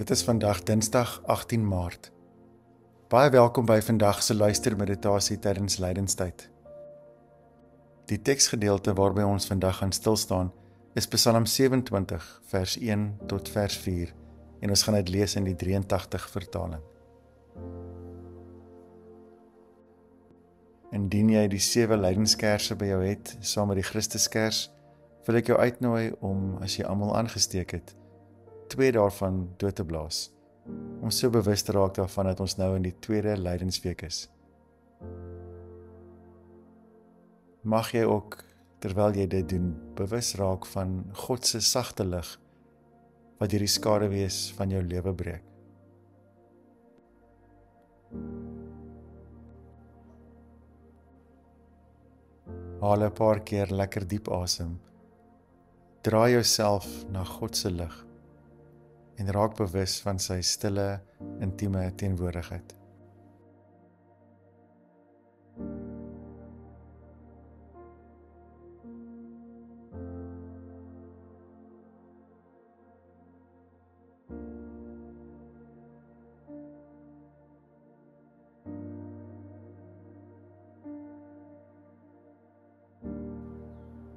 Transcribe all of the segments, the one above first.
Dit is vandag Dinsdag 18 Maart. Baie welkom by vandag se luistermeditasie tydens lydenstyd. Die teksgedeelte waarby ons vandag gaan stilstaan is Psalm 27 vers 1 tot vers 4 en ons gaan dit lees in die 83 vertaling. Indien jy die 7 lydenskerse by jou het, saam met die Christuskers, wil ek jou uitnooi om, as jy almal aangesteek het, 2 daarvan dood te blaas, om so bewus te raak daarvan dat ons nou in die 2de lydensweek is. Mag jy ook, terwyl jy dit doen, bewus raak van God se sagte lig, wat deur die skaduwees van jou lewe breek. Haal 'n paar keer lekker diep asem. Draai jouself na God se lig en raak bewus van sy stille, intieme teenwoordigheid.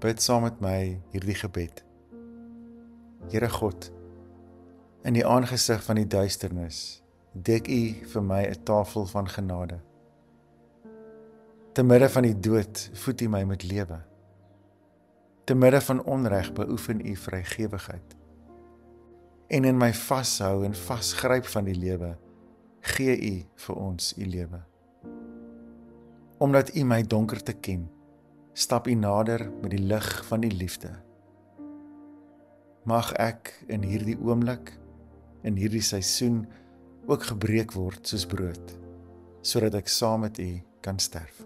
Bid saam met my hierdie gebed. Here God, in die aangesig van die duisternis, dek U vir my 'n tafel van genade. Te midde van die dood voed U my met lewe. Te midde van onreg beoefen U vrygewigheid. En in my vashou en vasgryp van die lewe, gee U vir ons U lewe. Omdat U my donkerte ken, stap U nader met die lig van die liefde. Mag ek in hierdie oomblik, in hierdie seisoen, ook gebreek word soos brood, sodat ek saam met U kan sterf.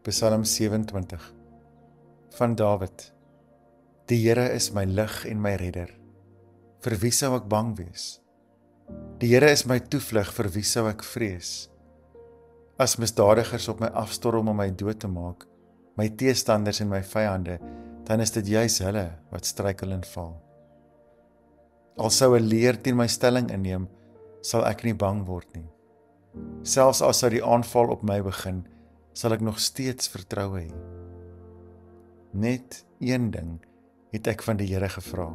Psalm 27 van Dawid. Die Here is my lig en my redder. Vir wie sou ek bang wees? Die Here is my toevlug, vir wie sou ek vrees? As misdadigers op my afstorm om my dood te maak, my teestanders en my vyande, dan is dit juis hulle wat struikel en val. Al sou 'n leer teen my stelling inneem, sal ek nie bang word nie. Selfs as sou die aanval op my begin, sal ek nog steeds vertroue hê. Net een ding het ek van die Here gevra,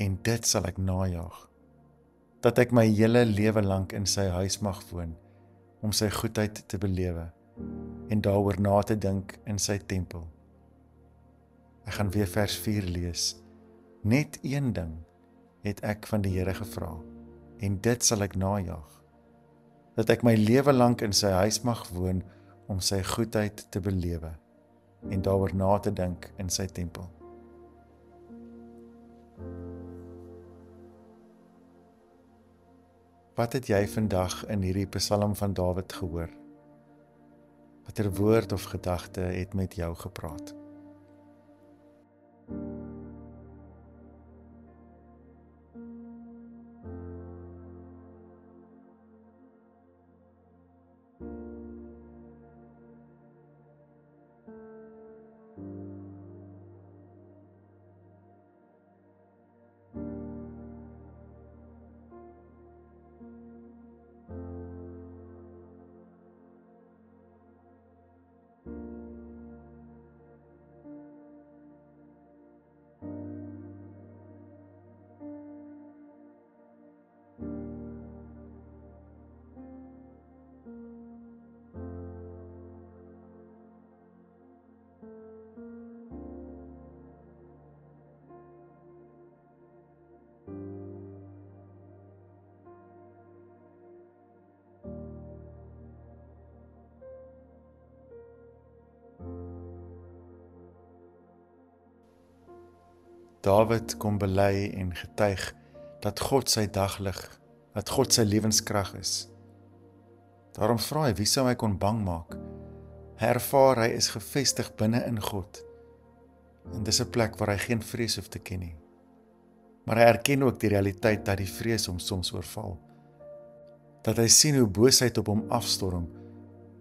en dit sal ek najag, dat ek my hele lewe lank in sy huis mag woon, om sy goedheid te belewe, en daaroor na te dink in sy tempel. Ek gaan weer vers 4 lees. Net een ding het ek van die Here gevra, en dit sal ek najag, dat ek my lewe lank in sy huis mag woon, om sy goedheid te belewe, en daaroor na te dink in sy tempel. Wat het jy vandag in hierdie Psalm van Dawid gehoor? Watter woord of gedagte het met jou gepraat? Dawid kom bely en getuig dat God sy daglig, dat God sy lewenskrag is. Daarom vra hy, wie sou hy kon bang maak? Hy ervaar hy is gevestig binne in God. En dis 'n plek waar hy geen vrees hoef te ken nie. Maar hy erken ook die realiteit dat die vrees hom soms oorval. Dat hy sien hoe boosheid op hom afstorm,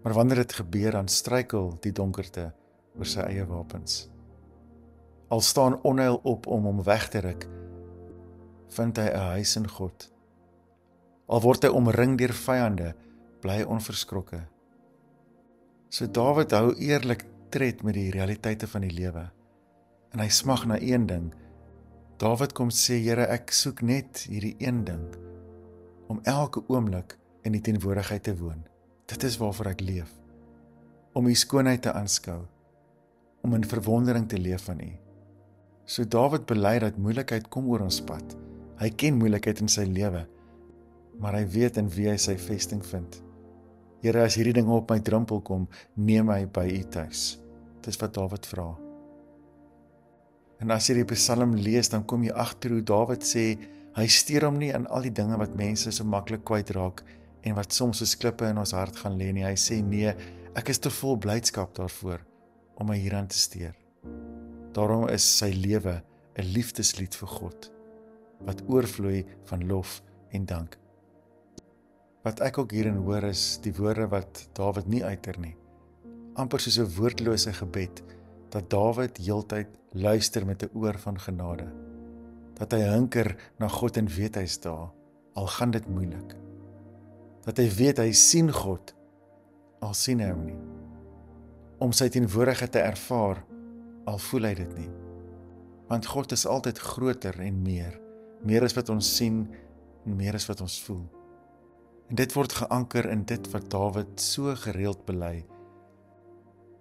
maar wanneer dit gebeur, dan struikel die donkerte oor sy eie wapens. Al staan onheil op om hom weg te ruk, vind hy 'n huis in God. Al word hy omring deur vyande, bly hy onverskrokke. So Dawid hou eerlik tred met die realiteite van die lewe. En hy smag na een ding. Dawid kom sê, Here, ek soek net hierdie een ding, om elke oomblik in die teenwoordigheid te woon. Dit is waarvoor ek leef. Om U skoonheid te aanskou, om in verwondering te leef van U. So Dawid bely dat moeilikheid kom oor ons pad. Hy ken moeilikheid in sy lewe, maar hy weet in wie hy sy vesting vind. Here, as hierdie dinge op my drempel kom, neem my by U tuis. Dis wat Dawid vra. En as jy die Psalm lees, dan kom jy agter hoe Dawid sê, hy steur hom nie aan al die dinge wat mense so maklik kwytraak en wat soms soos klippe in ons hart gaan lê nie. Hy sê, nee, ek is te vol blydskap daarvoor om my hieraan te steur. Daarom is sy lewe 'n liefdeslied vir God, wat oorvloei van lof en dank. Wat ek ook hierin hoor is die woorde wat Dawid nie uiter nie. Amper soos 'n woordlose gebed, dat Dawid heeltyd luister met 'n oor van genade. Dat hy hinker na God en weet hy is daar, al gaan dit moeilik. Dat hy weet hy sien God, al sien hy hom nie. Om sy teenwoordigheid te ervaar, al voel hy dit nie. Want God is altyd groter en meer as wat ons sien en meer as wat ons voel. En dit word geanker in dit wat Dawid so gereeld bely,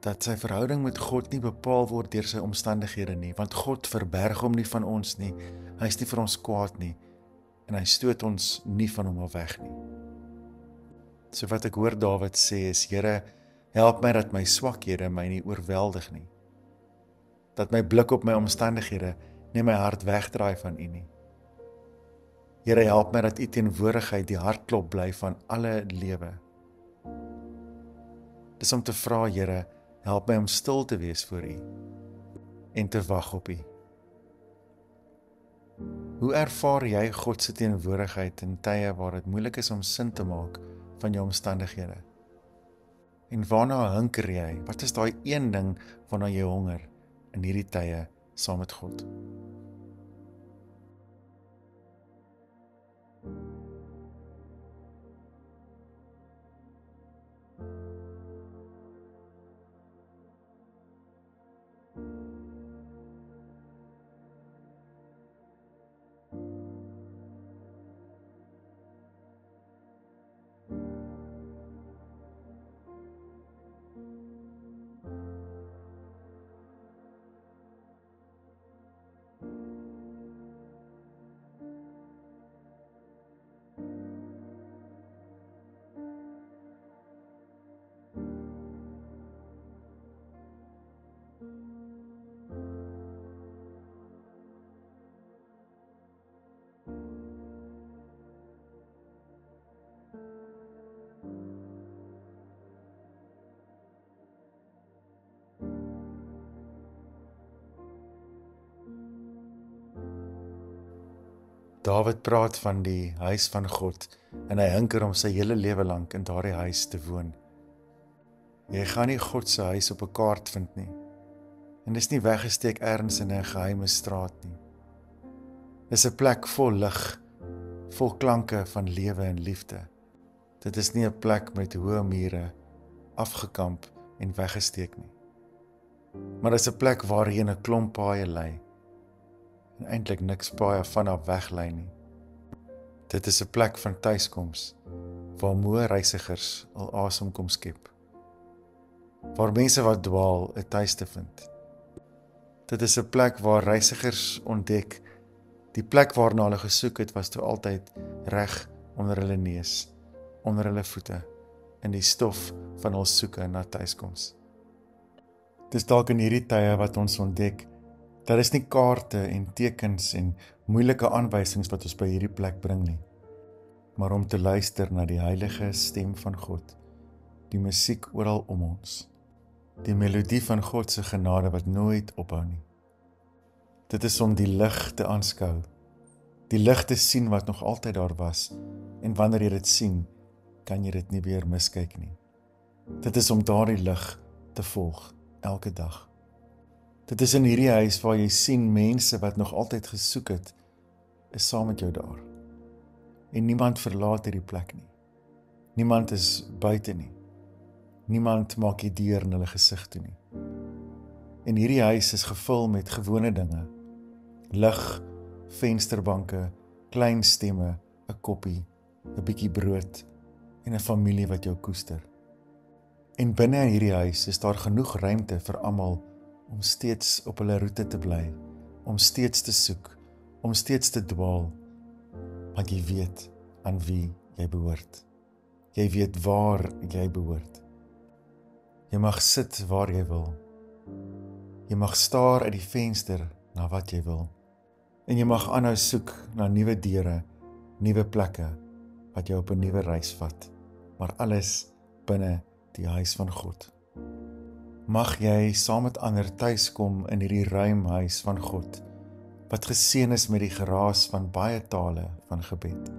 dat sy verhouding met God nie bepaal word deur sy omstandighede nie, want God verberg hom nie van ons nie, hy is nie vir ons kwaad nie, en hy stoot ons nie van hom af weg nie. So wat ek hoor Dawid sê is, Here, help my dat my swakhede my nie oorweldig nie, dat my blik op my omstandighede nie my hart wegdraai van U nie. Here, help my dat U teenwoordigheid die hartklop bly van alle lewe. Dis om te vra, Here, help my om stil te wees voor U en te wag op U. Hoe ervaar jy God se teenwoordigheid in tye waar dit moeilik is om sin te maak van jou omstandighede? En waarna hunker jy? Wat is daai een ding waarna jy honger in hierdie tye saam met God? Dawid praat van die huis van God en hy hinker om sy hele lewe lank in daardie huis te woon. Jy gaan nie God se huis op 'n kaart vind nie. En dis nie weggesteek ergens in 'n geheime straat nie. Dis 'n plek vol lig, vol klanke van lewe en liefde. Dit is nie 'n plek met hoë mure, afgekamp en weggesteek nie. Maar dis 'n plek waarheen 'n klomp paaie lei. En eintlik niks paaie vanaf weglei nie. Dit is 'n plek van tuiskoms, waar moe reisigers al asem kom skep. Waar mense wat dwaal 'n tuiste vind. Dit is 'n plek waar reisigers ontdek, die plek waarna hulle gesoek het was toe altyd reg onder hulle neus, onder hulle voete, in die stof van hul soeke na tuiskoms. Dis dalk in hierdie tye wat ons ontdek, dat is nie kaarte en tekens en moeilike aanwysings wat ons by hierdie plek bring nie, maar om te luister na die heilige stem van God, die musiek oral om ons, die melodie van God se genade wat nooit ophou nie. Dit is om die lig te aanskou, Die lig te sien wat nog altyd daar was, en wanneer jy dit sien, kan jy dit nie weer miskyk nie. Dit is om daardie lig te volg, elke dag. Dit is in hierdie huis waar jy sien mense wat nog altyd gesoek het, is saam met jou daar. En niemand verlaat hierdie plek nie. Niemand is buite nie. Niemand maak die deur in hulle gesig toe nie. En hierdie huis is gevul met gewone dinge. Lig, vensterbanke, klein stemme, 'n koppie, 'n bietjie brood en 'n familie wat jou koester. En binne in hierdie huis is daar genoeg ruimte vir almal om steeds op hulle roete te bly, om steeds te soek, om steeds te dwaal, want jy weet aan wie jy behoort. Jy weet waar jy behoort. Jy mag sit waar jy wil. Jy mag staar uit die venster na wat jy wil. En jy mag aanhou soek na nuwe deure, nuwe plekke, wat jou op 'n nuwe reis vat, maar alles binne die huis van God. Mag jy saam met ander tuiskom in hierdie ruim huis van God, wat geseën is met die geraas van baie tale van gebed,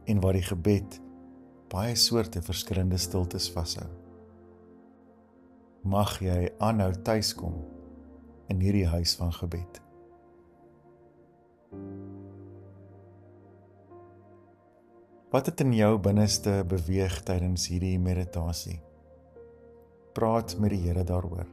en waar die gebed baie soorte verskillende stiltes vashou. Mag jy aanhou tuiskom in hierdie huis van gebed. Wat het in jou binneste beweeg tydens hierdie meditasie? Praat met die Here daaroor.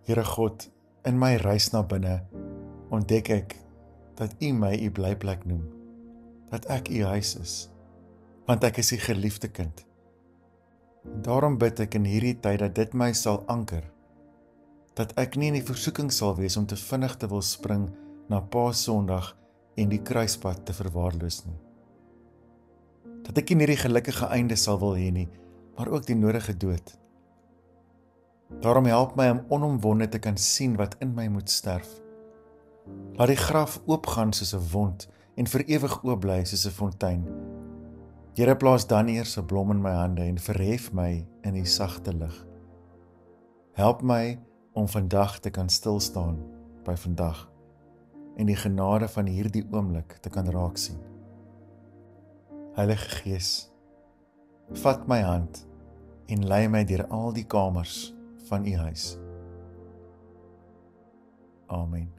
Here God, in my reis na binne, ontdek ek dat U my U blyplek noem, dat ek U huis is, want ek is U geliefde kind. En daarom bid ek in hierdie tyd dat dit my sal anker, dat ek nie in die versoeking sal wees om te vinnig te wil spring na Paasondag en die kruispad te verwaarloos nie. Dat ek nie die gelukkige einde sal wil hê nie, maar ook die nodige dood. Daarom help my om onomwonde te kan sien wat in my moet sterf. Laat die graf oopgaan soos 'n wond en vir ewig oop bly soos 'n fontein. Here, plaas dan eers 'n blom in my hande en verhef my in die sagte lig. Help my om vandag te kan stil staan by vandag en die genade van hierdie oomblik te kan raak sien. Heilige Gees, vat my hand en lei my deur al die kamers van U huis. Amen.